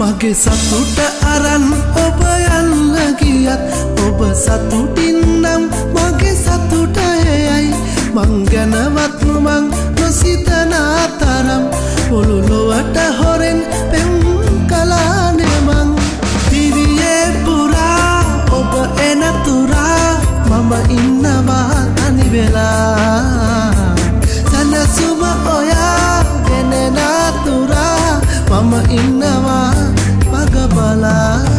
මගේ සතුට අරන් ඔබ යන්න ගියත් ඔබ සතුටින් නම් මගේ සතුට එයයි මං ගැනවත් මං නොසිතන තරම් මුළු ලොවට හොරෙන් පෙම් කළානේ මං දිවියේ පුරා ඔබ එන තුරා මම ඉන්නවා තනි වෙලා සනසුම ඔයා ගෙනෙන තුරා මම ඉන්නවා මග බලා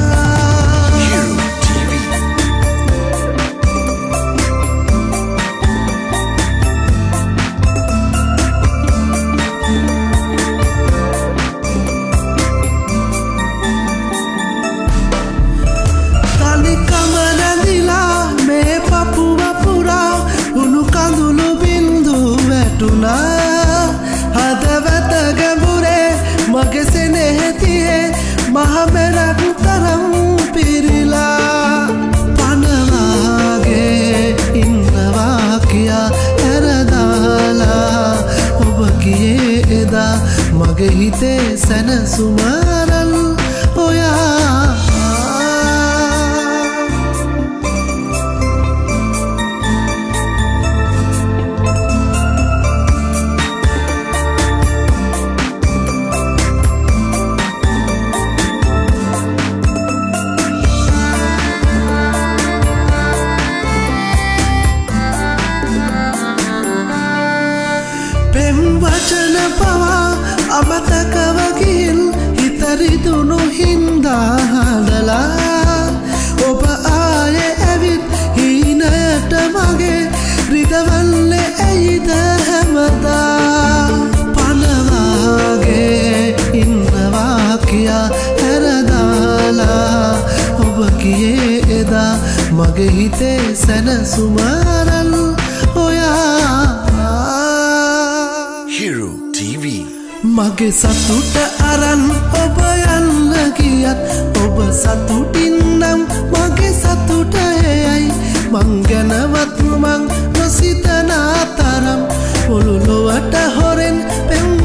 හදවත ගැඹුරේ මගේ සෙනෙහතියේ මහමෙරක් තරම් පිරිලා පනවාගේ ඉන්නවා කියා ඇරදාලා ඔබ ගියේ එදා මගේ හිතේ සැනසුමරල් ඔයා වචන පවා අමතකව ගිල් හිතරිදුණු හින්දා හඬලා ඔබ ආයේ ඇවිත් හීනයට මගේ රිදවන්නේ ඇයිද හැමදා පනවාගේ ඉන්නවා කියා හැරදාලා ඔබ ගියේ එදා මගේ හිතේ සැනසුමරල් ඔයා මගේ සතුට අරන් ඔබ යන්න ගියත් ඔබ සතුටින් නම් මගේ සතුට එයයි මං ගැනවත් මං නොසිතන තරම් මුළු ලොවට හොරෙන් පෙම්